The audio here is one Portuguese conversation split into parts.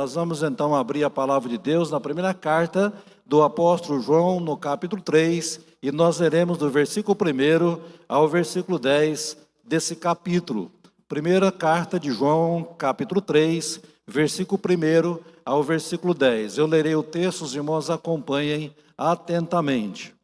nós vamos então abrir a palavra de Deus na primeira carta do apóstolo João, no capítulo 3, e nós leremos do versículo 1 ao versículo 10 desse capítulo. Primeira carta de João, capítulo 3, versículo 1 ao versículo 10. Eu lerei o texto, os irmãos acompanhem atentamente.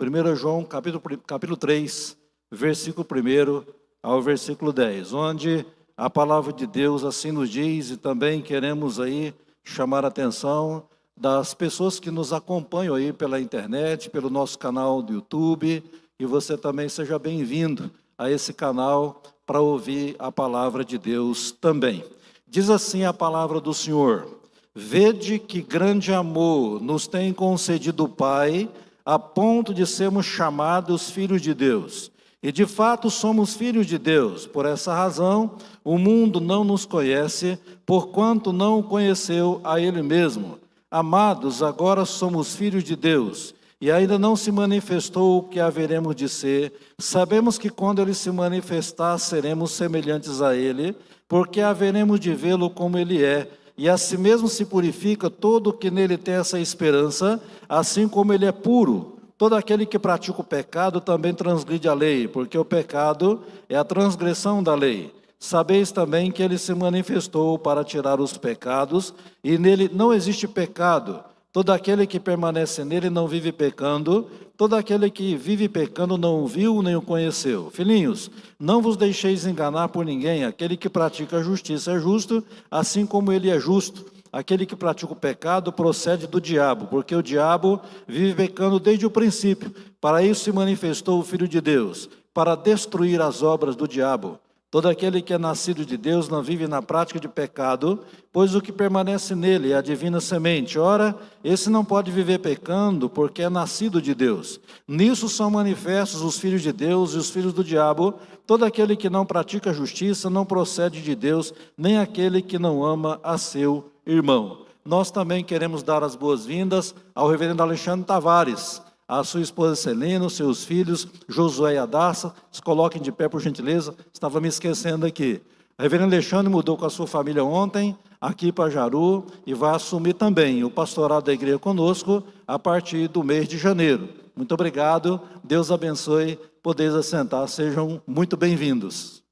1 João, capítulo 3, versículo 1 ao versículo 10, onde a palavra de Deus assim nos diz, e também queremos aí chamar a atenção das pessoas que nos acompanham aí pela internet, pelo nosso canal do YouTube, e você também seja bem-vindo a esse canal para ouvir a palavra de Deus também. Diz assim a palavra do Senhor: vede que grande amor nos tem concedido o Pai, a ponto de sermos chamados filhos de Deus. E de fato somos filhos de Deus. Por essa razão, o mundo não nos conhece, porquanto não o conheceu a Ele mesmo. Amados, agora somos filhos de Deus, e ainda não se manifestou o que haveremos de ser. Sabemos que quando Ele se manifestar, seremos semelhantes a Ele, porque haveremos de vê-lo como Ele é. E assim mesmo se purifica todo o que nele tem essa esperança, assim como Ele é puro. Todo aquele que pratica o pecado também transgride a lei, porque o pecado é a transgressão da lei. Sabeis também que Ele se manifestou para tirar os pecados, e nele não existe pecado. Todo aquele que permanece nele não vive pecando, todo aquele que vive pecando não o viu nem o conheceu. Filhinhos, não vos deixeis enganar por ninguém, aquele que pratica a justiça é justo, assim como Ele é justo. Aquele que pratica o pecado procede do diabo, porque o diabo vive pecando desde o princípio. Para isso se manifestou o Filho de Deus, para destruir as obras do diabo. Todo aquele que é nascido de Deus não vive na prática de pecado, pois o que permanece nele é a divina semente. Ora, esse não pode viver pecando, porque é nascido de Deus. Nisso são manifestos os filhos de Deus e os filhos do diabo. Todo aquele que não pratica a justiça não procede de Deus, nem aquele que não ama a seu irmão. Nós também queremos dar as boas-vindas ao reverendo Alexandre Tavares, a sua esposa Celina, os seus filhos Josué e Adassa. Se coloquem de pé por gentileza, estava me esquecendo aqui. O reverendo Alexandre mudou com a sua família ontem aqui para Jaru e vai assumir também o pastorado da igreja conosco a partir do mês de janeiro. Muito obrigado, Deus abençoe, podeis assentar, sejam muito bem-vindos.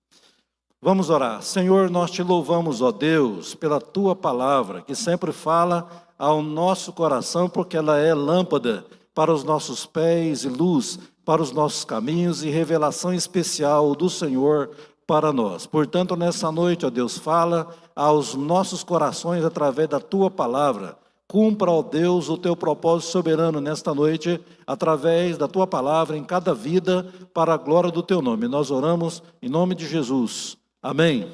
Vamos orar. Senhor, nós te louvamos, ó Deus, pela tua palavra, que sempre fala ao nosso coração, porque ela é lâmpada para os nossos pés e luz para os nossos caminhos, e revelação especial do Senhor para nós. Portanto, nessa noite, ó Deus, fala aos nossos corações através da tua palavra. Cumpra, ó Deus, o teu propósito soberano nesta noite, através da tua palavra em cada vida, para a glória do teu nome. Nós oramos em nome de Jesus. Amém.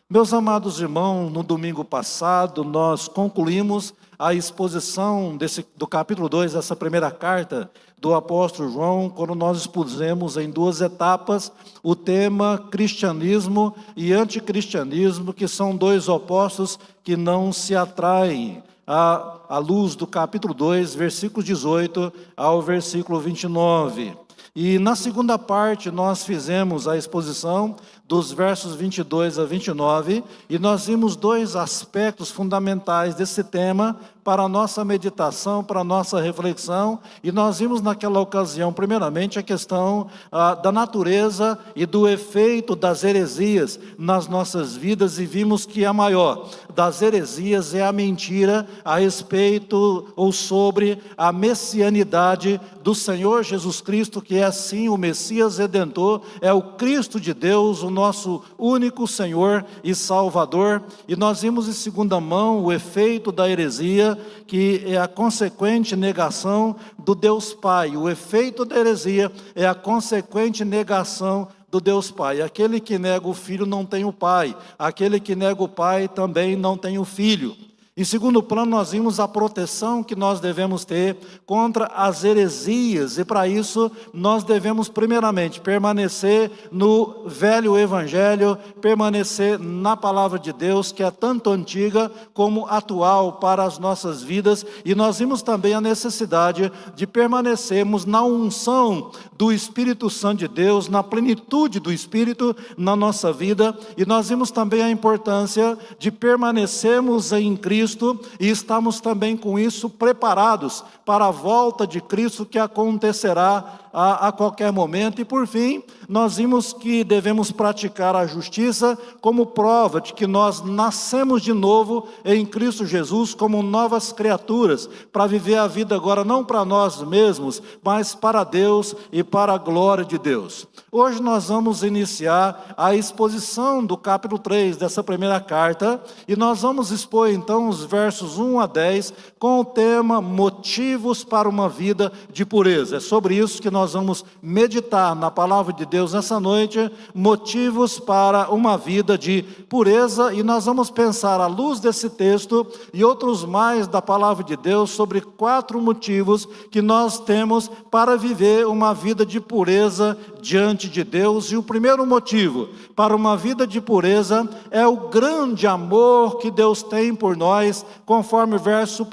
Meus amados irmãos, no domingo passado nós concluímos a exposição do capítulo 2, dessa primeira carta do apóstolo João, quando nós expusemos em duas etapas o tema cristianismo e anticristianismo, que são dois opostos que não se atraem, à luz do capítulo 2, versículo 18 ao versículo 29. E na segunda parte nós fizemos a exposição dos versos 22 a 29, e nós vimos dois aspectos fundamentais desse tema para a nossa meditação, para a nossa reflexão, e nós vimos naquela ocasião, primeiramente, a questão da natureza e do efeito das heresias nas nossas vidas, e vimos que a maior das heresias é a mentira a respeito ou sobre a messianidade do Senhor Jesus Cristo, que é sim o Messias Redentor, é o Cristo de Deus, o nosso único Senhor e Salvador. E nós vimos em segunda mão o efeito da heresia, que é a consequente negação do Deus Pai. O efeito da heresia é a consequente negação do Deus Pai. Aquele que nega o Filho não tem o Pai, aquele que nega o Pai também não tem o Filho. Em segundo plano, nós vimos a proteção que nós devemos ter contra as heresias, e para isso nós devemos primeiramente permanecer no velho evangelho, permanecer na palavra de Deus, que é tanto antiga como atual para as nossas vidas, e nós vimos também a necessidade de permanecermos na unção do Espírito Santo de Deus, na plenitude do Espírito na nossa vida, e nós vimos também a importância de permanecermos em Cristo, Cristo e estamos também com isso preparados para a volta de Cristo que acontecerá a qualquer momento. E por fim, nós vimos que devemos praticar a justiça como prova de que nós nascemos de novo em Cristo Jesus como novas criaturas, para viver a vida agora não para nós mesmos, mas para Deus e para a glória de Deus. Hoje nós vamos iniciar a exposição do capítulo 3 dessa primeira carta, e nós vamos expor então os versos 1 a 10 com o tema motivos para uma vida de pureza. É sobre isso que nós vamos meditar na palavra de Deus nessa noite, motivos para uma vida de pureza, e nós vamos pensar à luz desse texto e outros mais da palavra de Deus sobre 4 motivos que nós temos para viver uma vida de pureza diante de Deus. E o primeiro motivo para uma vida de pureza é o grande amor que Deus tem por nós, conforme o verso 1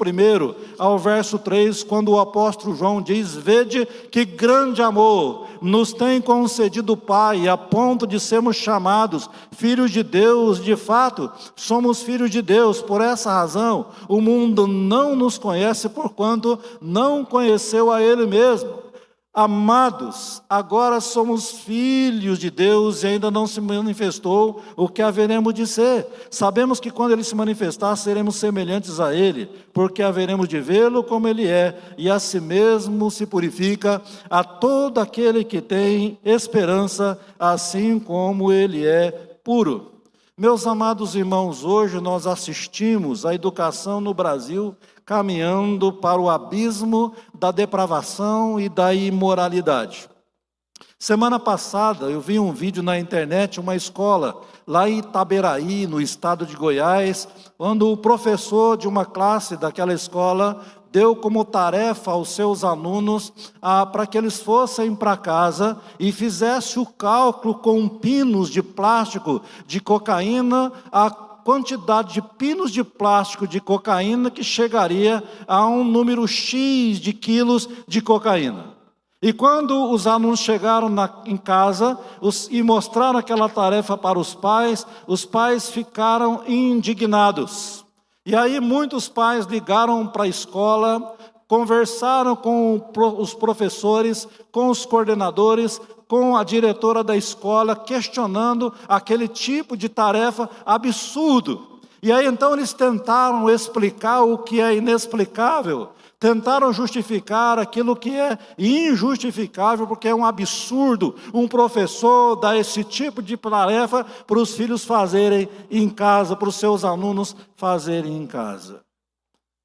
ao verso 3, quando o apóstolo João diz: vede que grande amor nos tem concedido o Pai, a ponto de sermos chamados filhos de Deus. De fato, somos filhos de Deus. Por essa razão, o mundo não nos conhece, porquanto não conheceu a Ele mesmo. Amados, agora somos filhos de Deus e ainda não se manifestou o que haveremos de ser. Sabemos que quando Ele se manifestar, seremos semelhantes a Ele, porque haveremos de vê-lo como Ele é, e a si mesmo se purifica a todo aquele que tem esperança, assim como Ele é puro. Meus amados irmãos, hoje nós assistimos a educação no Brasil caminhando para o abismo da depravação e da imoralidade. Semana passada eu vi um vídeo na internet, uma escola lá em Itaberaí, no estado de Goiás, quando o professor de uma classe daquela escola deu como tarefa aos seus alunos para que eles fossem para casa e fizessem o cálculo com pinos de plástico de cocaína, a quantidade de pinos de plástico de cocaína que chegaria a um número X de quilos de cocaína. E quando os alunos chegaram em casa e mostraram aquela tarefa para os pais ficaram indignados. E aí muitos pais ligaram para a escola, conversaram com os professores, com os coordenadores, com a diretora da escola, questionando aquele tipo de tarefa absurdo. E aí então eles tentaram explicar o que é inexplicável, tentaram justificar aquilo que é injustificável, porque é um absurdo um professor dar esse tipo de tarefa para os filhos fazerem em casa, para os seus alunos fazerem em casa.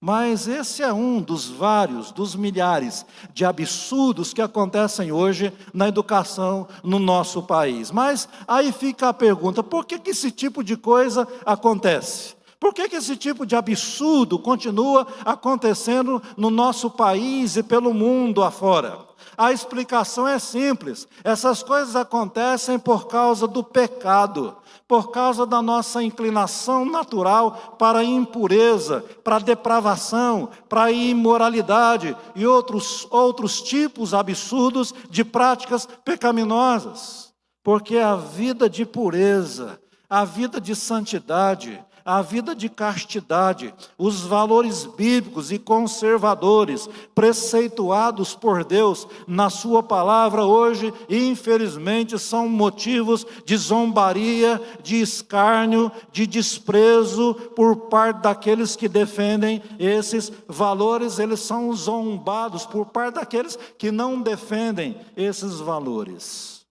Mas esse é um dos vários, dos milhares de absurdos que acontecem hoje na educação no nosso país. Mas aí fica a pergunta: por que esse tipo de coisa acontece? Por que esse tipo de absurdo continua acontecendo no nosso país e pelo mundo afora? A explicação é simples: essas coisas acontecem por causa do pecado, por causa da nossa inclinação natural para a impureza, para a depravação, para a imoralidade e outros tipos absurdos de práticas pecaminosas. Porque a vida de pureza, a vida de santidade, a vida de castidade, os valores bíblicos e conservadores preceituados por Deus na sua palavra hoje, infelizmente, são motivos de zombaria, de escárnio, de desprezo por parte daqueles que defendem esses valores. Eles são zombados por parte daqueles que não defendem esses valores,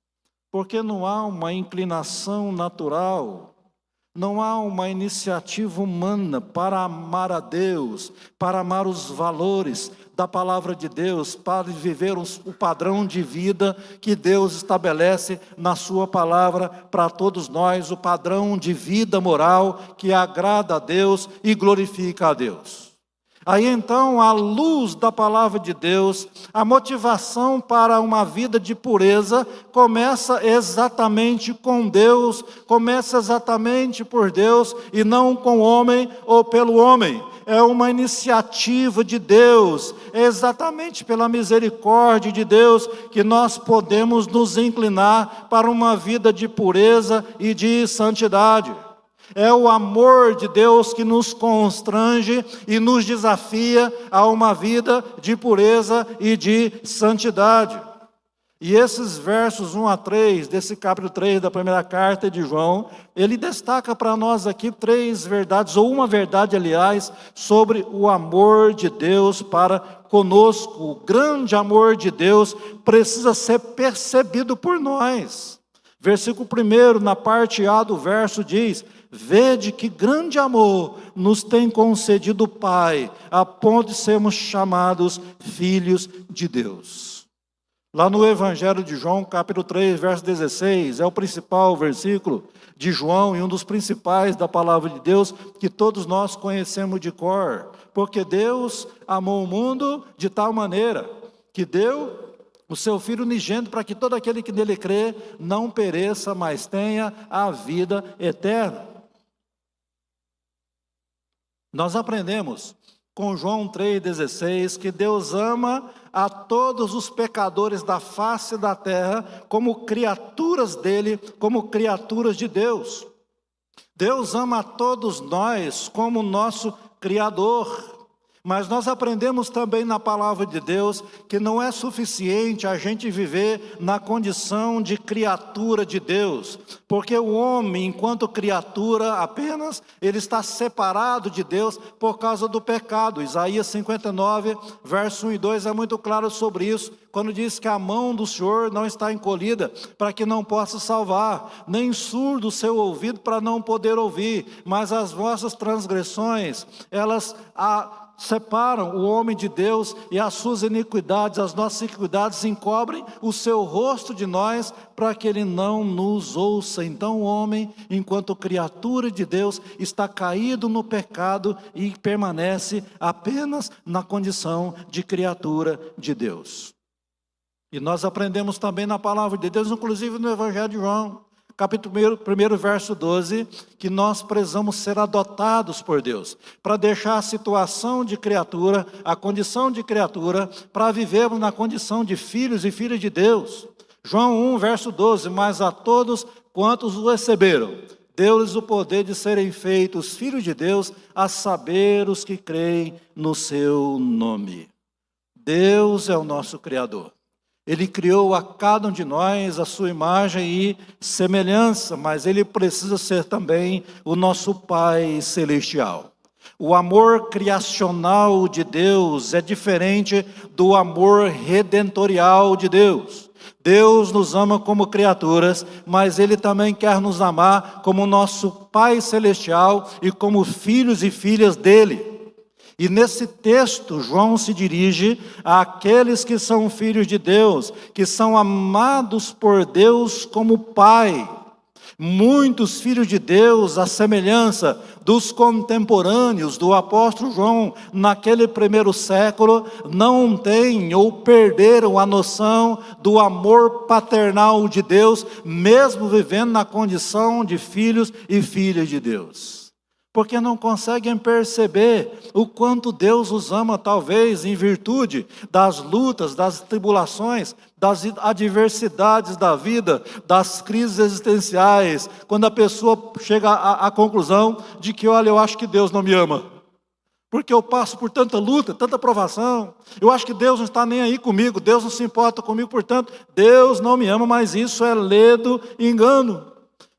porque não há uma inclinação natural, não há uma iniciativa humana para amar a Deus, para amar os valores da palavra de Deus, para viver o padrão de vida que Deus estabelece na sua palavra para todos nós, o padrão de vida moral que agrada a Deus e glorifica a Deus. Aí então, à luz da palavra de Deus, a motivação para uma vida de pureza começa exatamente com Deus, começa exatamente por Deus e não com o homem ou pelo homem. É uma iniciativa de Deus, é exatamente pela misericórdia de Deus que nós podemos nos inclinar para uma vida de pureza e de santidade. É o amor de Deus que nos constrange e nos desafia a uma vida de pureza e de santidade. E esses versos 1 a 3, desse capítulo 3 da primeira carta de João, ele destaca para nós aqui 3 verdades, ou uma verdade, aliás, sobre o amor de Deus para conosco. O grande amor de Deus precisa ser percebido por nós. Versículo 1, na parte A do verso, diz: vede que grande amor nos tem concedido o Pai, a ponto de sermos chamados filhos de Deus. Lá no Evangelho de João, capítulo 3, verso 16, é o principal versículo de João e um dos principais da palavra de Deus que todos nós conhecemos de cor. Porque Deus amou o mundo de tal maneira que deu o seu Filho unigênito para que todo aquele que nele crê não pereça, mas tenha a vida eterna. Nós aprendemos com João 3,16 que Deus ama a todos os pecadores da face da terra como criaturas dele, como criaturas de Deus. Deus ama a todos nós como nosso Criador. Mas nós aprendemos também na palavra de Deus que não é suficiente a gente viver na condição de criatura de Deus, porque o homem, enquanto criatura apenas, ele está separado de Deus por causa do pecado. Isaías 59, verso 1 e 2 é muito claro sobre isso, quando diz que a mão do Senhor não está encolhida para que não possa salvar, nem surdo o seu ouvido para não poder ouvir, mas as vossas transgressões, elas separam o homem de Deus, e as suas iniquidades, as nossas iniquidades encobrem o seu rosto de nós, para que ele não nos ouça. Então o homem, enquanto criatura de Deus, está caído no pecado e permanece apenas na condição de criatura de Deus. E nós aprendemos também na palavra de Deus, inclusive no Evangelho de João, capítulo 1, verso 12, que nós precisamos ser adotados por Deus, para deixar a situação de criatura, a condição de criatura, para vivermos na condição de filhos e filhas de Deus. João 1, verso 12, mas a todos quantos o receberam, deu-lhes o poder de serem feitos filhos de Deus, a saber os que creem no seu nome. Deus é o nosso Criador. Ele criou a cada um de nós a sua imagem e semelhança, mas Ele precisa ser também o nosso Pai Celestial. O amor criacional de Deus é diferente do amor redentorial de Deus. Deus nos ama como criaturas, mas Ele também quer nos amar como nosso Pai Celestial e como filhos e filhas dEle. E nesse texto, João se dirige àqueles que são filhos de Deus, que são amados por Deus como Pai. Muitos filhos de Deus, à semelhança dos contemporâneos do apóstolo João, naquele primeiro século, não têm ou perderam a noção do amor paternal de Deus, mesmo vivendo na condição de filhos e filhas de Deus. Porque não conseguem perceber o quanto Deus os ama, talvez em virtude das lutas, das tribulações, das adversidades da vida, das crises existenciais, quando a pessoa chega à conclusão de que, olha, eu acho que Deus não me ama, porque eu passo por tanta luta, tanta provação, eu acho que Deus não está nem aí comigo, Deus não se importa comigo, portanto, Deus não me ama, mas isso é ledo engano.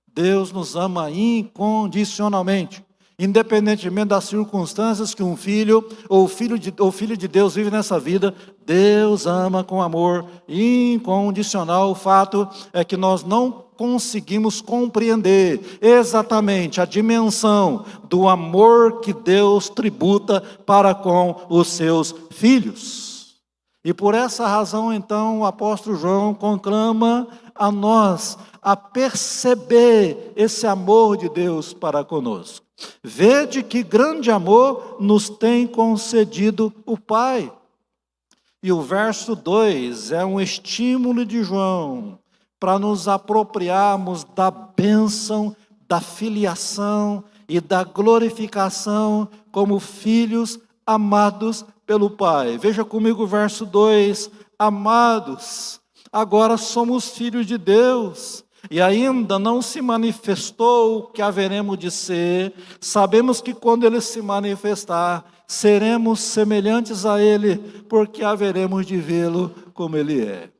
Deus nos ama incondicionalmente. Independentemente das circunstâncias que um filho ou filho de Deus vive nessa vida, Deus ama com amor incondicional. O fato é que nós não conseguimos compreender exatamente a dimensão do amor que Deus tributa para com os seus filhos. E por essa razão, então, o apóstolo João conclama a nós a perceber esse amor de Deus para conosco. Vede que grande amor nos tem concedido o Pai. E o verso 2 é um estímulo de João para nos apropriarmos da bênção, da filiação e da glorificação como filhos amados pelo Pai. Veja comigo o verso 2, amados, agora somos filhos de Deus, e ainda não se manifestou o que haveremos de ser, sabemos que quando Ele se manifestar, seremos semelhantes a Ele, porque haveremos de vê-lo como Ele é.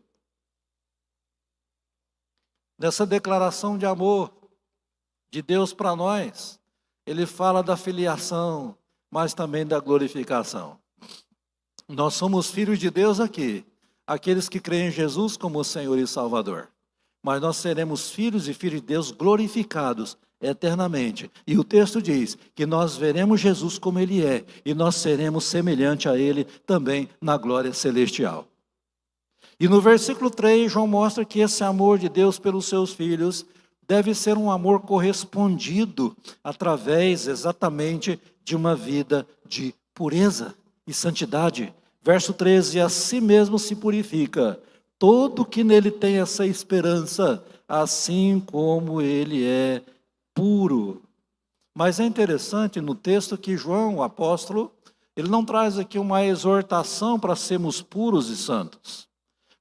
Nessa declaração de amor de Deus para nós, Ele fala da filiação, mas também da glorificação. Nós somos filhos de Deus aqui, aqueles que creem em Jesus como Senhor e Salvador. Mas nós seremos filhos e filhos de Deus glorificados eternamente. E o texto diz que nós veremos Jesus como Ele é, e nós seremos semelhante a Ele também na glória celestial. E no versículo 3, João mostra que esse amor de Deus pelos seus filhos deve ser um amor correspondido através exatamente de uma vida de pureza e santidade. Verso 13, a si mesmo se purifica todo que nele tem essa esperança, assim como ele é puro. Mas é interessante no texto que João, o apóstolo, ele não traz aqui uma exortação para sermos puros e santos.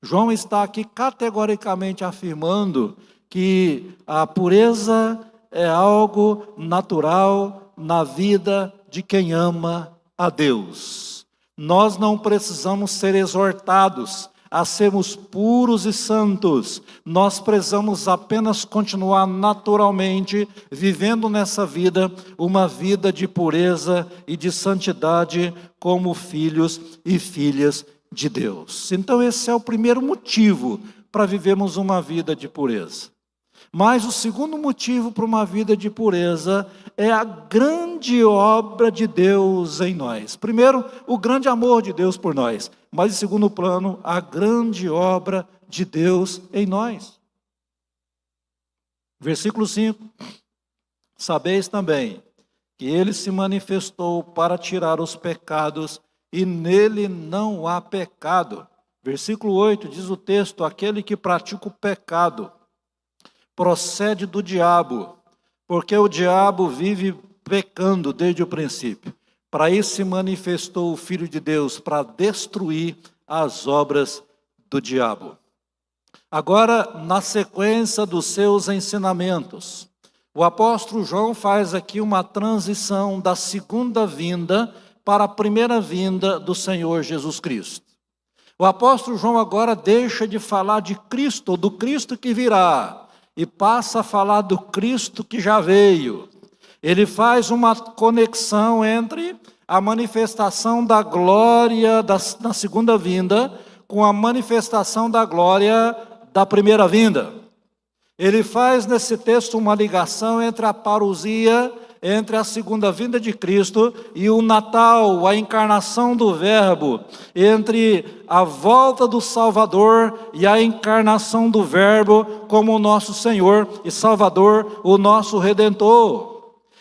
João está aqui categoricamente afirmando que a pureza é algo natural na vida de quem ama a Deus. Nós não precisamos ser exortados a sermos puros e santos. Nós precisamos apenas continuar naturalmente vivendo nessa vida, uma vida de pureza e de santidade como filhos e filhas de Deus. Então esse é o primeiro motivo para vivermos uma vida de pureza. Mas o segundo motivo para uma vida de pureza é a grande obra de Deus em nós. Primeiro, o grande amor de Deus por nós. Mas em segundo plano, a grande obra de Deus em nós. Versículo 5. Sabeis também que Ele se manifestou para tirar os pecados e nele não há pecado. Versículo 8 diz o texto, aquele que pratica o pecado procede do diabo, porque o diabo vive pecando desde o princípio. Para isso se manifestou o Filho de Deus, para destruir as obras do diabo. Agora, na sequência dos seus ensinamentos, o apóstolo João faz aqui uma transição da segunda vinda para a primeira vinda do Senhor Jesus Cristo. O apóstolo João agora deixa de falar de Cristo, do Cristo que virá, e passa a falar do Cristo que já veio. Ele faz uma conexão entre a manifestação da glória na segunda vinda com a manifestação da glória da primeira vinda. Ele faz nesse texto uma ligação entre a parousia, entre a segunda vinda de Cristo e o Natal, a encarnação do Verbo, entre a volta do Salvador e a encarnação do Verbo como o nosso Senhor e Salvador, o nosso Redentor.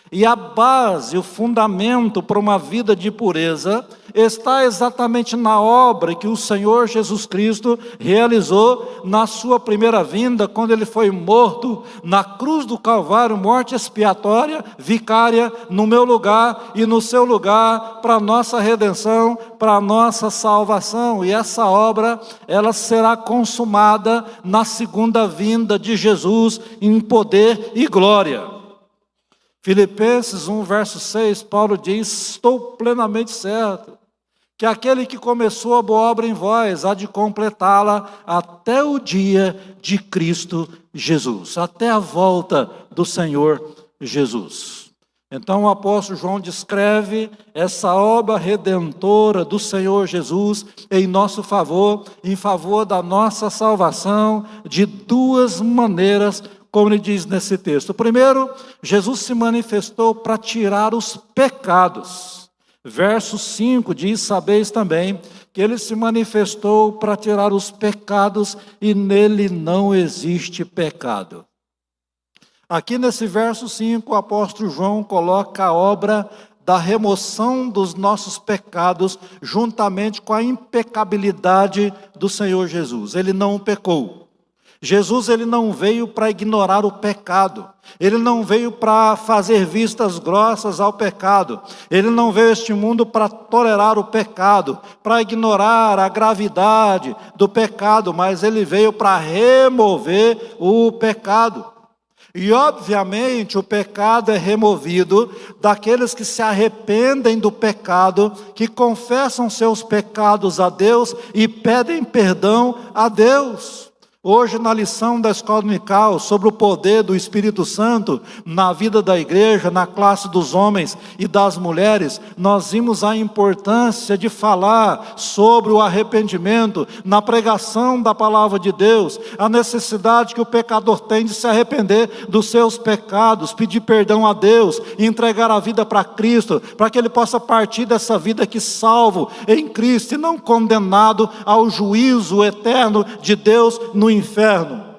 E a base, o fundamento para uma vida de pureza está exatamente na obra que o Senhor Jesus Cristo realizou na sua primeira vinda, quando Ele foi morto na cruz do Calvário, morte expiatória, vicária, no meu lugar e no seu lugar, para a nossa redenção, para a nossa salvação. E essa obra, ela será consumada na segunda vinda de Jesus em poder e glória. Filipenses 1, verso 6, Paulo diz, estou plenamente certo, que aquele que começou a boa obra em vós, há de completá-la até o dia de Cristo Jesus, até a volta do Senhor Jesus. Então o apóstolo João descreve essa obra redentora do Senhor Jesus em nosso favor, em favor da nossa salvação, de duas maneiras, como ele diz nesse texto. Primeiro, Jesus se manifestou para tirar os pecados. Verso 5 diz, sabeis também que ele se manifestou para tirar os pecados e nele não existe pecado. Aqui nesse verso 5, o apóstolo João coloca a obra da remoção dos nossos pecados juntamente com a impecabilidade do Senhor Jesus. Ele não pecou. Jesus, ele não veio para ignorar o pecado. Ele não veio para fazer vistas grossas ao pecado. Ele não veio a este mundo para tolerar o pecado, para ignorar a gravidade do pecado, mas ele veio para remover o pecado. E obviamente o pecado é removido daqueles que se arrependem do pecado, que confessam seus pecados a Deus e pedem perdão a Deus. Hoje, na lição da escola dominical sobre o poder do Espírito Santo na vida da igreja, na classe dos homens e das mulheres, nós vimos a importância de falar sobre o arrependimento na pregação da palavra de Deus, a necessidade que o pecador tem de se arrepender dos seus pecados, pedir perdão a Deus e entregar a vida para Cristo, para que ele possa partir dessa vida aqui salvo em Cristo e não condenado ao juízo eterno de Deus no inferno.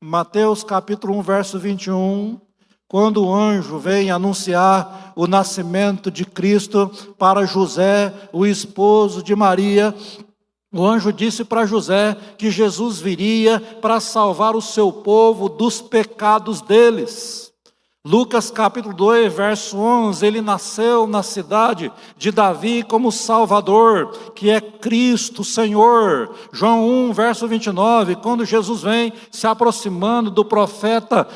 Mateus capítulo 1, verso 21, quando o anjo vem anunciar o nascimento de Cristo para José, o esposo de Maria, o anjo disse para José que Jesus viria para salvar o seu povo dos pecados deles. Lucas capítulo 2, verso 11, ele nasceu na cidade de Davi como Salvador, que é Cristo Senhor. João 1, verso 29, quando Jesus vem se aproximando do profeta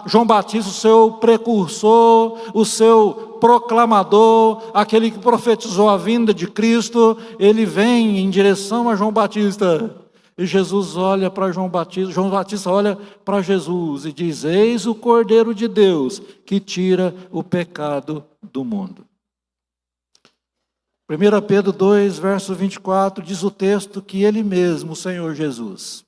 João Batista, o seu precursor, o seu proclamador, aquele que profetizou a vinda de Cristo, ele vem em direção a João Batista. E Jesus olha para João Batista olha para Jesus e diz: eis o Cordeiro de Deus que tira o pecado do mundo. 1 Pedro 2, verso 24, diz o texto que ele mesmo, o Senhor Jesus,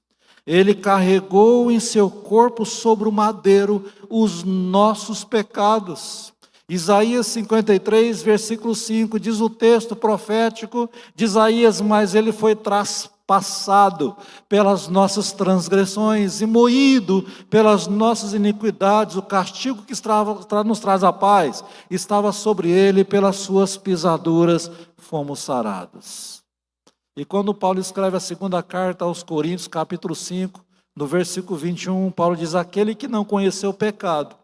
ele carregou em seu corpo sobre o madeiro os nossos pecados. Isaías 53, versículo 5, diz o texto profético de Isaías: mas ele foi traspasado pelas nossas transgressões e moído pelas nossas iniquidades, o castigo que nos traz a paz estava sobre ele, pelas suas pisaduras fomos sarados. E quando Paulo escreve a segunda carta aos Coríntios, capítulo 5, no versículo 21, Paulo diz: aquele que não conheceu o pecado,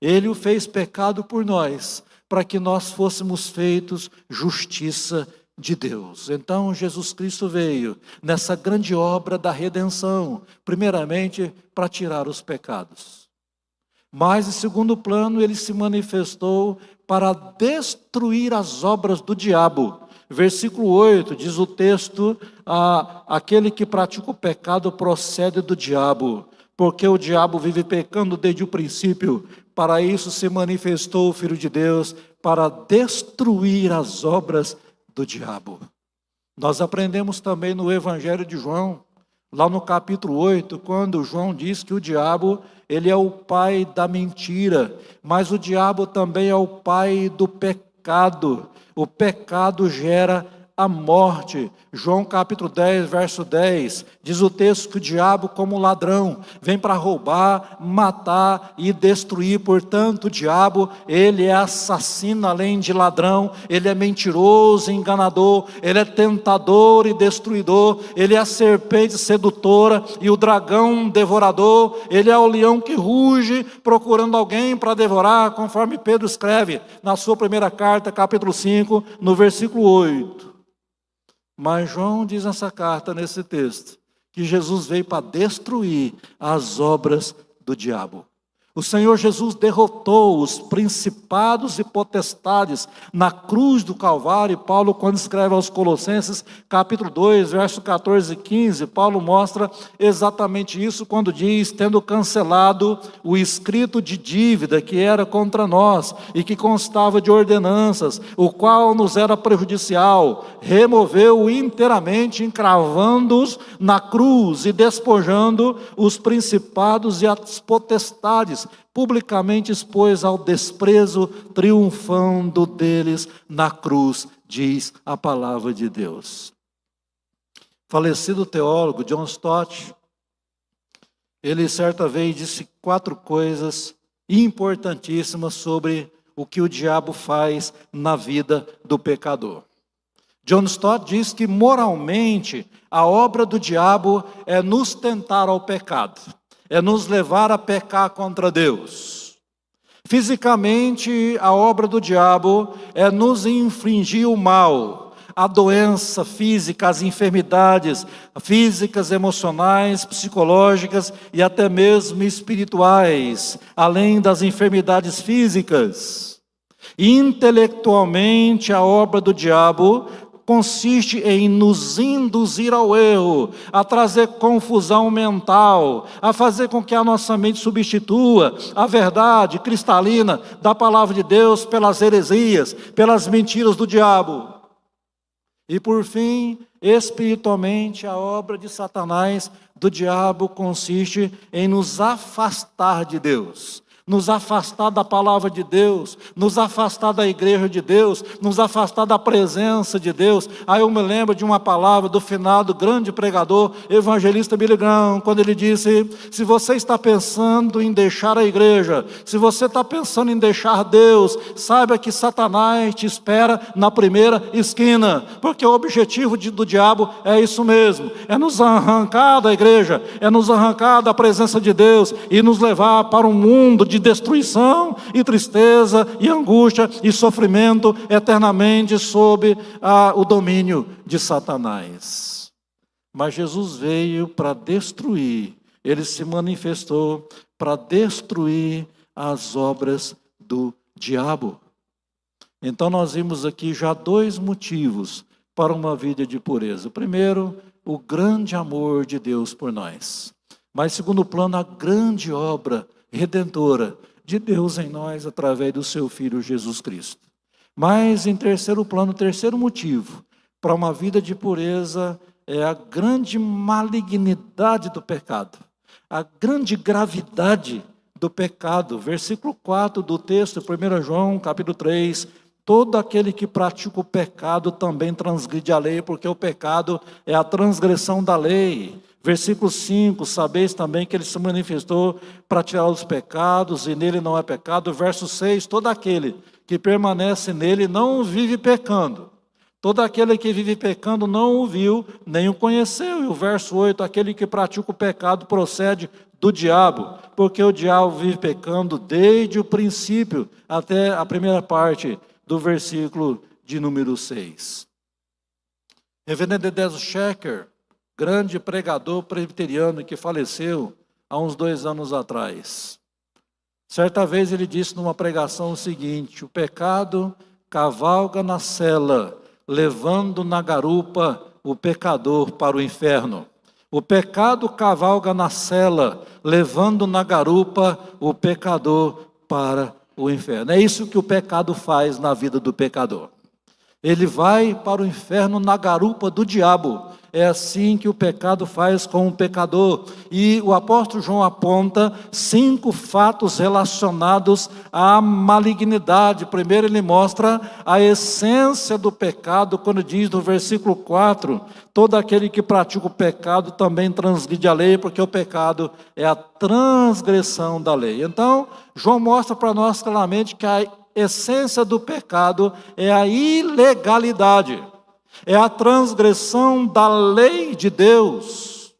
ele o fez pecado por nós, para que nós fôssemos feitos justiça de Deus. Então Jesus Cristo veio nessa grande obra da redenção, primeiramente para tirar os pecados, mas em segundo plano ele se manifestou para destruir as obras do diabo. Versículo 8 diz o texto: aquele que pratica o pecado procede do diabo, porque o diabo vive pecando desde o princípio. Para isso se manifestou o Filho de Deus, para destruir as obras do diabo. Nós aprendemos também no Evangelho de João, lá no capítulo 8, quando João diz que o diabo, ele é o pai da mentira, mas o diabo também é o pai do pecado. O pecado gera a morte. João capítulo 10, verso 10, diz o texto que o diabo, como ladrão, vem para roubar, matar e destruir. Portanto, o diabo, ele é assassino além de ladrão, ele é mentiroso, enganador, ele é tentador e destruidor, ele é a serpente sedutora e o dragão devorador, ele é o leão que ruge procurando alguém para devorar, conforme Pedro escreve na sua primeira carta, capítulo 5, no versículo 8. Mas João diz nessa carta, nesse texto, que Jesus veio para destruir as obras do diabo. O Senhor Jesus derrotou os principados e potestades na cruz do Calvário. Paulo, quando escreve aos Colossenses, capítulo 2, verso 14 e 15, Paulo mostra exatamente isso quando diz: tendo cancelado o escrito de dívida que era contra nós e que constava de ordenanças, o qual nos era prejudicial, removeu-o inteiramente, encravando-os na cruz e despojando os principados e as potestades, publicamente expôs ao desprezo, triunfando deles na cruz, diz a palavra de Deus. Falecido teólogo John Stott, ele certa vez disse 4 coisas importantíssimas sobre o que o diabo faz na vida do pecador. John Stott diz que moralmente a obra do diabo é nos tentar ao pecado, é nos levar a pecar contra Deus. Fisicamente, a obra do diabo é nos infligir o mal, a doença física, as enfermidades físicas, emocionais, psicológicas e até mesmo espirituais, além das enfermidades físicas. Intelectualmente, a obra do diabo consiste em nos induzir ao erro, a trazer confusão mental, a fazer com que a nossa mente substitua a verdade cristalina da palavra de Deus pelas heresias, pelas mentiras do diabo. E por fim, espiritualmente, a obra de Satanás, do diabo, consiste em nos afastar de Deus, nos afastar da palavra de Deus, nos afastar da igreja de Deus, nos afastar da presença de Deus. Aí eu me lembro de uma palavra do finado grande pregador, evangelista Billy Graham, quando ele disse: se você está pensando em deixar a igreja, se você está pensando em deixar Deus, saiba que Satanás te espera na primeira esquina, porque o objetivo do diabo é isso mesmo, é nos arrancar da igreja, é nos arrancar da presença de Deus e nos levar para um mundo de destruição e tristeza e angústia e sofrimento eternamente sob o domínio de Satanás. Mas Jesus veio para destruir, ele se manifestou para destruir as obras do diabo. Então nós vimos aqui já dois motivos para uma vida de pureza. Primeiro, o grande amor de Deus por nós. Mas, segundo plano, a grande obra redentora de Deus em nós através do seu Filho Jesus Cristo. Mas em terceiro plano, terceiro motivo para uma vida de pureza é a grande malignidade do pecado, a grande gravidade do pecado. Versículo 4 do texto, 1 João capítulo 3, todo aquele que pratica o pecado também transgride a lei, porque o pecado é a transgressão da lei. Versículo 5, sabeis também que ele se manifestou para tirar os pecados, e nele não é pecado. Verso 6, todo aquele que permanece nele não vive pecando. Todo aquele que vive pecando não o viu, nem o conheceu. E o verso 8, aquele que pratica o pecado procede do diabo, porque o diabo vive pecando desde o princípio, até a primeira parte do versículo de número 6. Reverendo Dedezo Schecker, grande pregador presbiteriano que faleceu há uns 2 anos atrás. Certa vez ele disse numa pregação o seguinte: o pecado cavalga na cela, levando na garupa o pecador para o inferno. O pecado cavalga na cela, levando na garupa o pecador para o inferno. É isso que o pecado faz na vida do pecador. Ele vai para o inferno na garupa do diabo. É assim que o pecado faz com o pecador. E o apóstolo João aponta 5 fatos relacionados à malignidade. Primeiro ele mostra a essência do pecado, quando diz no versículo 4, todo aquele que pratica o pecado também transgride a lei, porque o pecado é a transgressão da lei. Então, João mostra para nós claramente que a essência do pecado é a ilegalidade. É a transgressão da lei de Deus.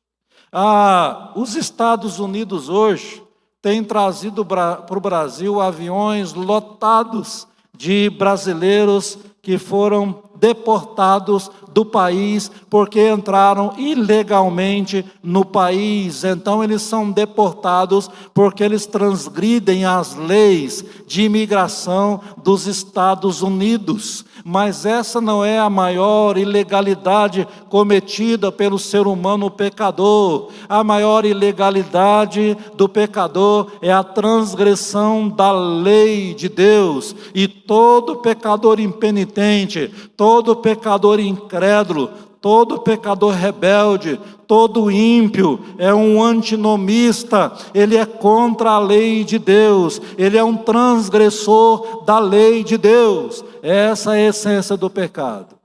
Os Estados Unidos hoje têm trazido para o Brasil aviões lotados de brasileiros que foram deportados do país porque entraram ilegalmente no país. Então eles são deportados porque eles transgridem as leis de imigração dos Estados Unidos. Mas essa não é a maior ilegalidade cometida pelo ser humano pecador. A maior ilegalidade do pecador é a transgressão da lei de Deus. E todo pecador impenitente, todo pecador incrédulo, todo pecador rebelde, todo ímpio é um antinomista, ele é contra a lei de Deus, ele é um transgressor da lei de Deus. Essa é a essência do pecado.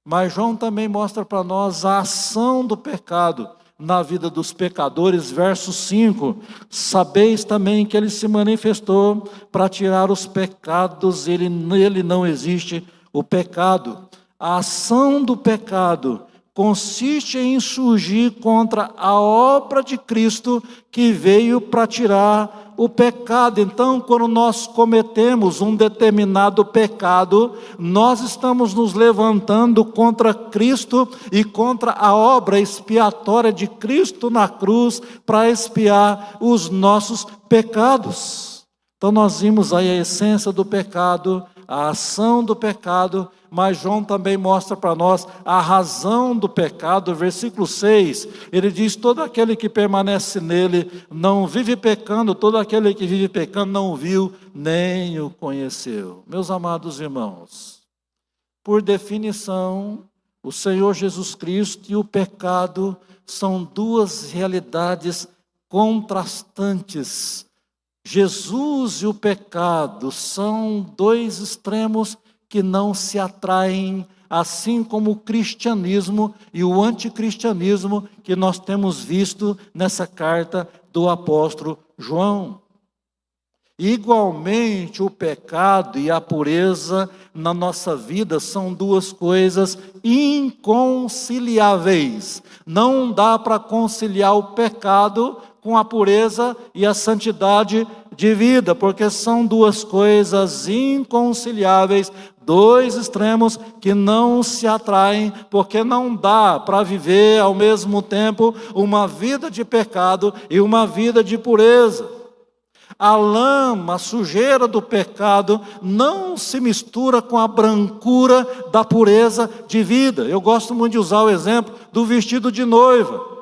Mas João também mostra para nós a ação do pecado na vida dos pecadores. Verso 5, sabeis também que ele se manifestou para tirar os pecados, nele não existe o pecado. A ação do pecado consiste em surgir contra a obra de Cristo que veio para tirar o pecado. Então, quando nós cometemos um determinado pecado, nós estamos nos levantando contra Cristo e contra a obra expiatória de Cristo na cruz para expiar os nossos pecados. Então, nós vimos aí a essência do pecado, a ação do pecado, mas João também mostra para nós a razão do pecado. Versículo 6, ele diz: todo aquele que permanece nele não vive pecando, todo aquele que vive pecando não o viu, nem o conheceu. Meus amados irmãos, por definição, o Senhor Jesus Cristo e o pecado são duas realidades contrastantes. Jesus e o pecado são dois extremos que não se atraem, assim como o cristianismo e o anticristianismo que nós temos visto nessa carta do apóstolo João. Igualmente, o pecado e a pureza na nossa vida são duas coisas inconciliáveis. Não dá para conciliar o pecado com a pureza e a santidade de vida, porque são duas coisas inconciliáveis, dois extremos que não se atraem, porque não dá para viver ao mesmo tempo uma vida de pecado e uma vida de pureza. A lama, a sujeira do pecado não se mistura com a brancura da pureza de vida. Eu gosto muito de usar o exemplo do vestido de noiva.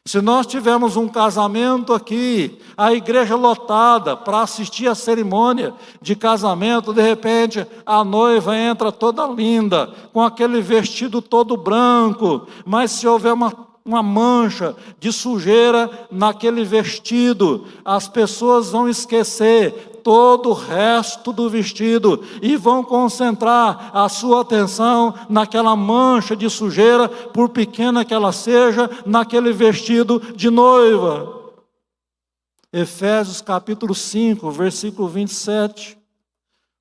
Se nós tivermos um casamento aqui, a igreja lotada para assistir a cerimônia de casamento, de repente a noiva entra toda linda, com aquele vestido todo branco, mas se houver uma mancha de sujeira naquele vestido, as pessoas vão esquecer todo o resto do vestido e vão concentrar a sua atenção naquela mancha de sujeira, por pequena que ela seja, naquele vestido de noiva. Efésios capítulo 5, versículo 27.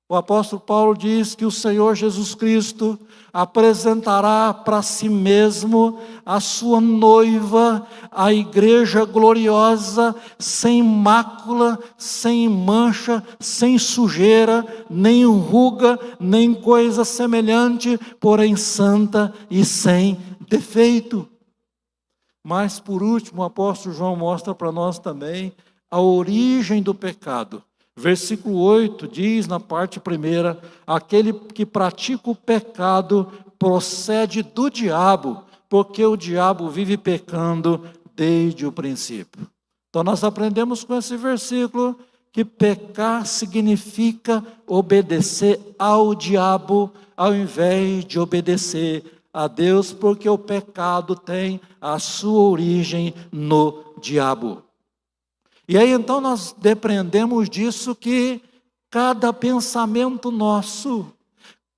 O apóstolo Paulo diz que o Senhor Jesus Cristo apresentará para si mesmo a sua noiva, a igreja gloriosa, sem mácula, sem mancha, sem sujeira, nem ruga, nem coisa semelhante, porém santa e sem defeito. Mas, por último, o apóstolo João mostra para nós também a origem do pecado. Versículo 8 diz na parte primeira: aquele que pratica o pecado procede do diabo, porque o diabo vive pecando desde o princípio. Então nós aprendemos com esse versículo que pecar significa obedecer ao diabo, ao invés de obedecer a Deus, porque o pecado tem a sua origem no diabo. E aí então nós depreendemos disso que cada pensamento nosso,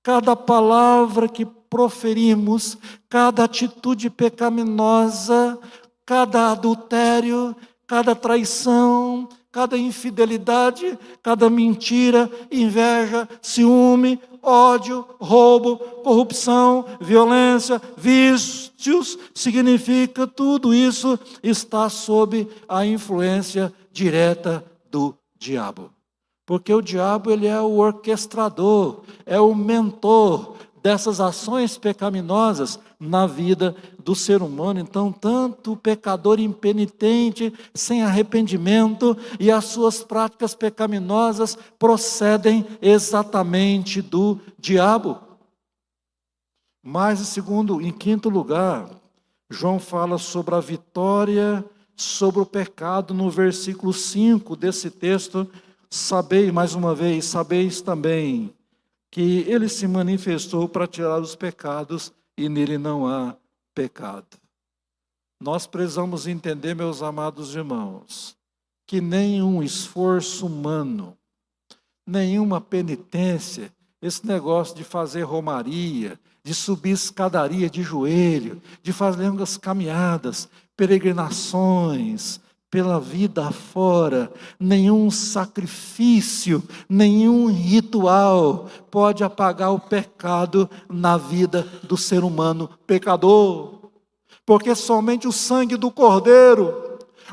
cada palavra que proferimos, cada atitude pecaminosa, cada adultério, cada traição, cada infidelidade, cada mentira, inveja, ciúme, ódio, roubo, corrupção, violência, vícios, significa tudo isso está sob a influência direta do diabo. Porque o diabo, ele é o orquestrador, é o mentor dessas ações pecaminosas na vida do ser humano. Então, tanto o pecador impenitente, sem arrependimento, e as suas práticas pecaminosas procedem exatamente do diabo. Mas, em quinto lugar, João fala sobre a vitória sobre o pecado no versículo 5 desse texto. Sabeis, mais uma vez, sabeis também que ele se manifestou para tirar os pecados e nele não há pecado. Nós precisamos entender, meus amados irmãos, que nenhum esforço humano, nenhuma penitência, esse negócio de fazer romaria, de subir escadaria de joelho, de fazer longas caminhadas, peregrinações, pela vida afora, nenhum sacrifício, nenhum ritual pode apagar o pecado na vida do ser humano pecador. Porque somente o sangue do Cordeiro,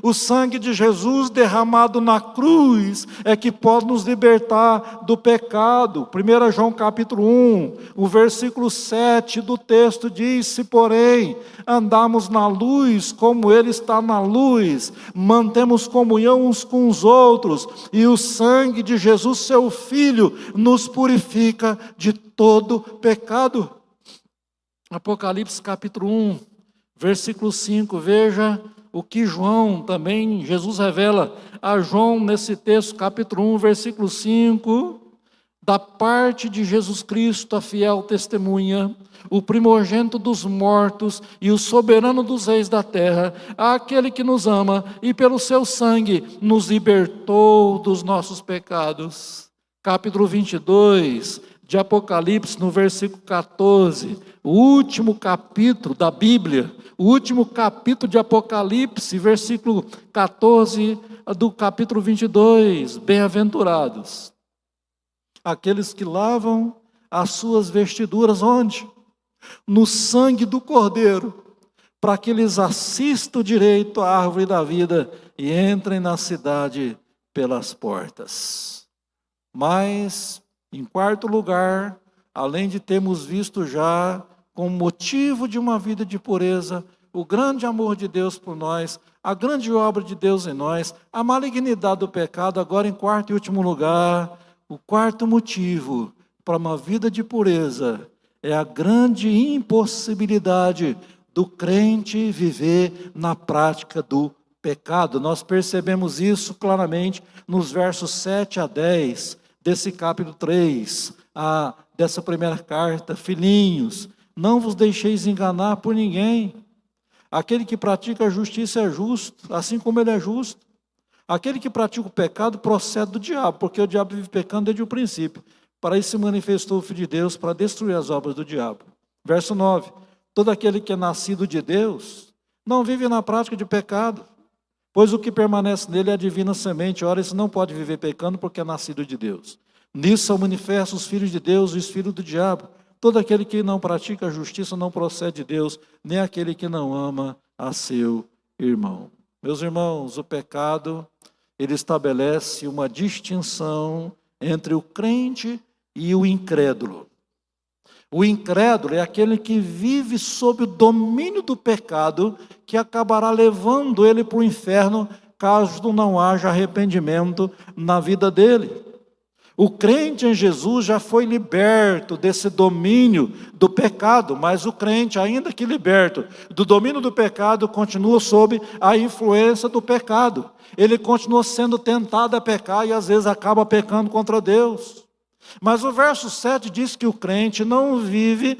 o sangue de Jesus derramado na cruz é que pode nos libertar do pecado. 1 João capítulo 1, o versículo 7 do texto diz: se porém andamos na luz como Ele está na luz, mantemos comunhão uns com os outros, e o sangue de Jesus, seu Filho, nos purifica de todo pecado. Apocalipse capítulo 1, versículo 5, veja o que João também, Jesus revela a João nesse texto, capítulo 1, versículo 5, da parte de Jesus Cristo, a fiel testemunha, o primogênito dos mortos e o soberano dos reis da terra, aquele que nos ama e pelo seu sangue nos libertou dos nossos pecados. Capítulo 22 de Apocalipse, no versículo 14, o último capítulo da Bíblia, o último capítulo de Apocalipse, versículo 14 do capítulo 22, bem-aventurados aqueles que lavam as suas vestiduras, onde? No sangue do Cordeiro, para que eles assistam direito à árvore da vida e entrem na cidade pelas portas. Mas, em quarto lugar, além de termos visto já, com motivo de uma vida de pureza, o grande amor de Deus por nós, a grande obra de Deus em nós, a malignidade do pecado, agora em quarto e último lugar, o quarto motivo para uma vida de pureza é a grande impossibilidade do crente viver na prática do pecado. Nós percebemos isso claramente nos versos 7 a 10 desse capítulo 3, dessa primeira carta. Filhinhos, não vos deixeis enganar por ninguém. Aquele que pratica a justiça é justo, assim como ele é justo. Aquele que pratica o pecado procede do diabo, porque o diabo vive pecando desde o princípio. Para isso se manifestou o Filho de Deus, para destruir as obras do diabo. Verso 9, todo aquele que é nascido de Deus, não vive na prática de pecado, pois o que permanece nele é a divina semente. Ora, esse não pode viver pecando, porque é nascido de Deus. Nisso são manifestos os filhos de Deus e os filhos do diabo. Todo aquele que não pratica a justiça não procede de Deus, nem aquele que não ama a seu irmão. Meus irmãos, o pecado, ele estabelece uma distinção entre o crente e o incrédulo. O incrédulo é aquele que vive sob o domínio do pecado, que acabará levando ele para o inferno, caso não haja arrependimento na vida dele. O crente em Jesus já foi liberto desse domínio do pecado, mas o crente, ainda que liberto do domínio do pecado, continua sob a influência do pecado. Ele continua sendo tentado a pecar e às vezes acaba pecando contra Deus. Mas o verso 7 diz que o crente não vive,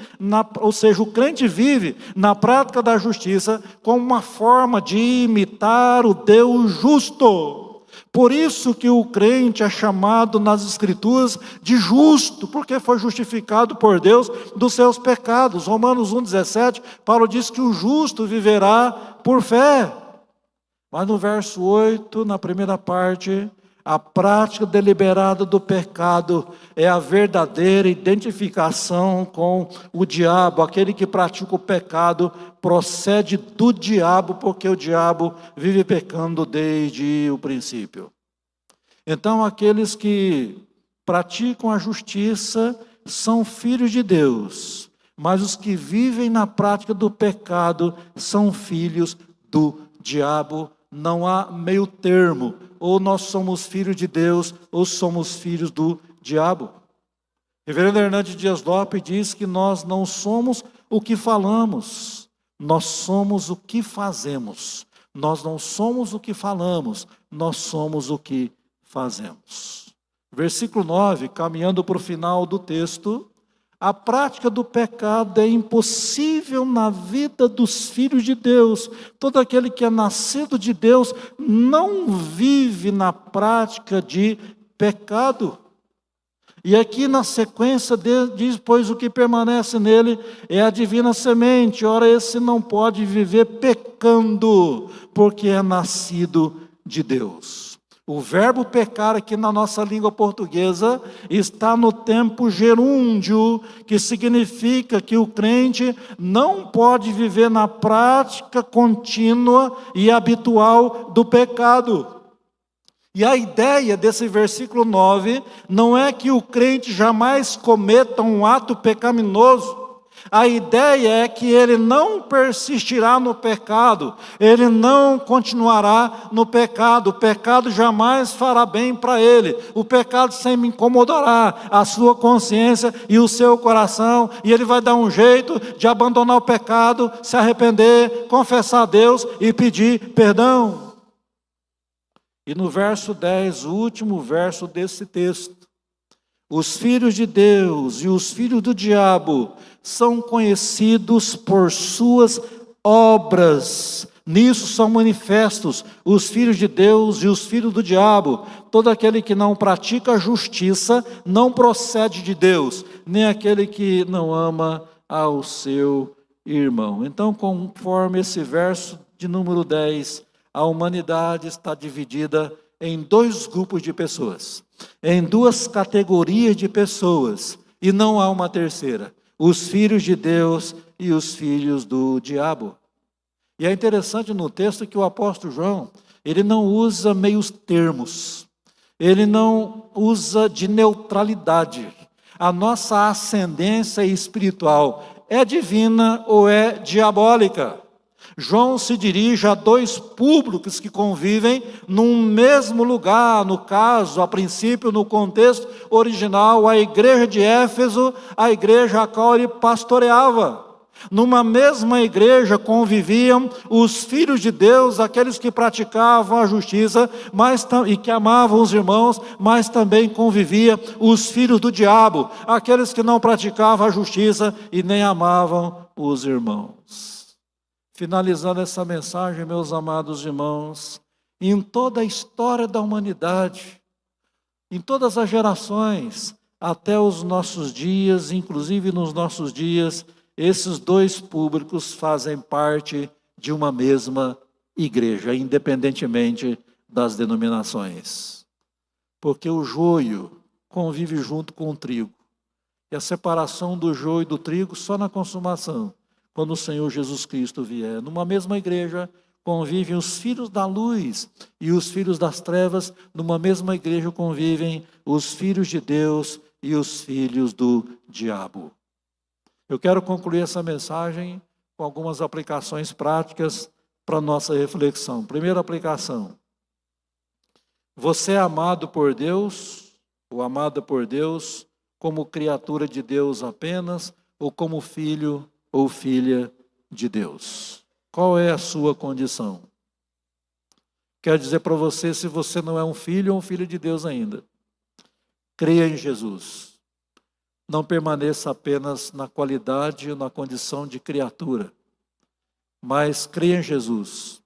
ou seja, o crente vive na prática da justiça como uma forma de imitar o Deus justo. Por isso que o crente é chamado nas Escrituras de justo, porque foi justificado por Deus dos seus pecados. Romanos 1,17, Paulo diz que o justo viverá por fé. Mas no verso 8, na primeira parte, a prática deliberada do pecado é a verdadeira identificação com o diabo. Aquele que pratica o pecado procede do diabo, porque o diabo vive pecando desde o princípio. Então, aqueles que praticam a justiça são filhos de Deus, mas os que vivem na prática do pecado são filhos do diabo. Não há meio termo, ou nós somos filhos de Deus, ou somos filhos do diabo. Reverendo Hernandes Dias Lopes diz que nós não somos o que falamos, nós somos o que fazemos. Nós não somos o que falamos, nós somos o que fazemos. Versículo 9, caminhando para o final do texto, a prática do pecado é impossível na vida dos filhos de Deus. Todo aquele que é nascido de Deus não vive na prática de pecado. E aqui na sequência diz, pois o que permanece nele é a divina semente. Ora, esse não pode viver pecando, porque é nascido de Deus. O verbo pecar aqui na nossa língua portuguesa está no tempo gerúndio, que significa que o crente não pode viver na prática contínua e habitual do pecado. E a ideia desse versículo 9 não é que o crente jamais cometa um ato pecaminoso. A ideia é que ele não persistirá no pecado, ele não continuará no pecado, o pecado jamais fará bem para ele, o pecado sempre incomodará a sua consciência e o seu coração, e ele vai dar um jeito de abandonar o pecado, se arrepender, confessar a Deus e pedir perdão. E no verso 10, o último verso desse texto: os filhos de Deus e os filhos do diabo são conhecidos por suas obras. Nisso são manifestos os filhos de Deus e os filhos do diabo. Todo aquele que não pratica a justiça não procede de Deus, nem aquele que não ama ao seu irmão. Então, conforme esse verso de número 10, a humanidade está dividida em dois grupos de pessoas, em duas categorias de pessoas, e não há uma terceira: os filhos de Deus e os filhos do diabo. E é interessante no texto que o apóstolo João, ele não usa meios termos, ele não usa de neutralidade. A nossa ascendência espiritual é divina ou é diabólica? João se dirige a dois públicos que convivem num mesmo lugar, no caso, a princípio, no contexto original, a igreja de Éfeso, a igreja a qual ele pastoreava. Numa mesma igreja conviviam os filhos de Deus, aqueles que praticavam a justiça e que amavam os irmãos, mas também convivia os filhos do diabo, aqueles que não praticavam a justiça e nem amavam os irmãos. Finalizando essa mensagem, meus amados irmãos, em toda a história da humanidade, em todas as gerações, até os nossos dias, inclusive nos nossos dias, esses dois públicos fazem parte de uma mesma igreja, independentemente das denominações. Porque o joio convive junto com o trigo, e a separação do joio e do trigo só na consumação, quando o Senhor Jesus Cristo vier. Numa mesma igreja convivem os filhos da luz e os filhos das trevas. Numa mesma igreja convivem os filhos de Deus e os filhos do diabo. Eu quero concluir essa mensagem com algumas aplicações práticas para a nossa reflexão. Primeira aplicação: você é amado por Deus, ou amada por Deus, como criatura de Deus apenas, ou como filho ou filha de Deus? Qual é a sua condição? Quero dizer para você, se você não é um filho ou um filho de Deus ainda, creia em Jesus. Não permaneça apenas na qualidade ou na condição de criatura, mas creia em Jesus.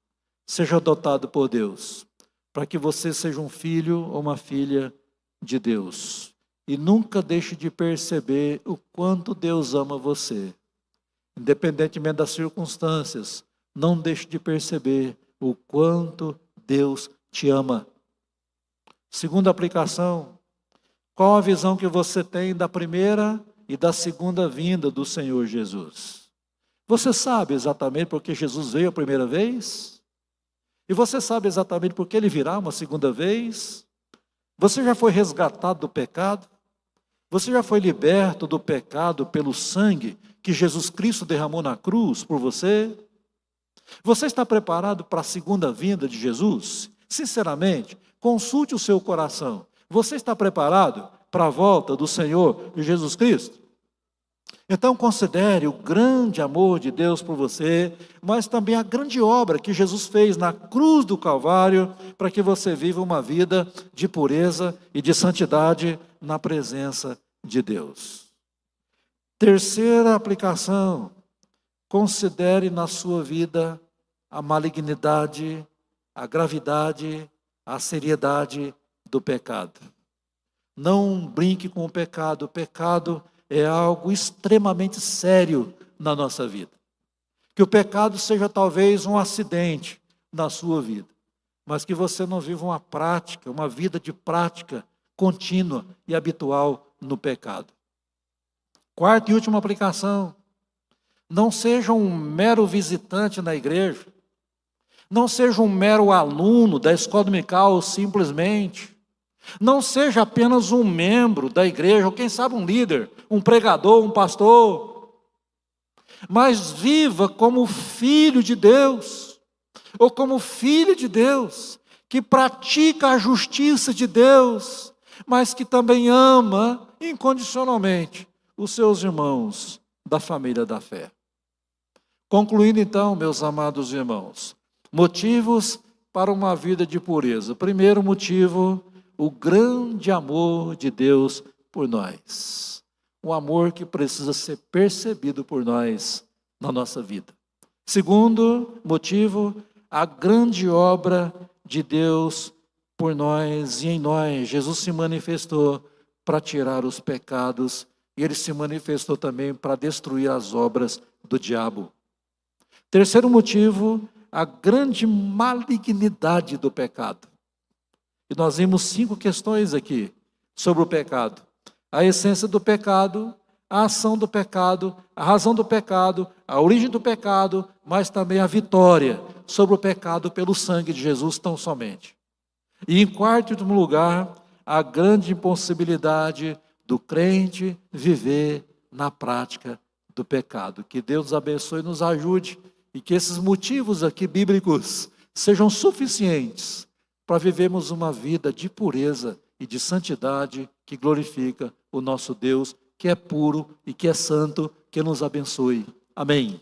Seja adotado por Deus, para que você seja um filho ou uma filha de Deus. E nunca deixe de perceber o quanto Deus ama você. Independentemente das circunstâncias, não deixe de perceber o quanto Deus te ama. Segunda aplicação: qual a visão que você tem da primeira e da segunda vinda do Senhor Jesus? Você sabe exatamente por que Jesus veio a primeira vez? E você sabe exatamente por que ele virá uma segunda vez? Você já foi resgatado do pecado? Você já foi liberto do pecado pelo sangue que Jesus Cristo derramou na cruz por você? Você está preparado para a segunda vinda de Jesus? Sinceramente, consulte o seu coração. Você está preparado para a volta do Senhor Jesus Cristo? Então considere o grande amor de Deus por você, mas também a grande obra que Jesus fez na cruz do Calvário, para que você viva uma vida de pureza e de santidade na presença de Deus. Terceira aplicação: considere na sua vida a malignidade, a gravidade, a seriedade do pecado. Não brinque com o pecado. O pecado é algo extremamente sério na nossa vida. Que o pecado seja talvez um acidente na sua vida, mas que você não viva uma prática, uma vida de prática contínua e habitual no pecado. Quarta e última aplicação: não seja um mero visitante na igreja, não seja um mero aluno da escola dominical simplesmente, não seja apenas um membro da igreja, ou quem sabe um líder, um pregador, um pastor, mas viva como filho de Deus, ou como filha de Deus, que pratica a justiça de Deus, mas que também ama incondicionalmente os seus irmãos da família da fé. Concluindo então, meus amados irmãos, motivos para uma vida de pureza. Primeiro motivo, o grande amor de Deus por nós. Um amor que precisa ser percebido por nós na nossa vida. Segundo motivo, a grande obra de Deus por nós e em nós. Jesus se manifestou para tirar os pecados e Ele se manifestou também para destruir as obras do diabo. Terceiro motivo, a grande malignidade do pecado. E nós vimos 5 questões aqui sobre o pecado. A essência do pecado, a ação do pecado, a razão do pecado, a origem do pecado, mas também a vitória sobre o pecado pelo sangue de Jesus tão somente. E em quarto e último lugar, a grande impossibilidade do crente viver na prática do pecado. Que Deus nos abençoe e nos ajude, e que esses motivos aqui bíblicos sejam suficientes para vivermos uma vida de pureza e de santidade que glorifica o nosso Deus, que é puro e que é santo, que nos abençoe. Amém.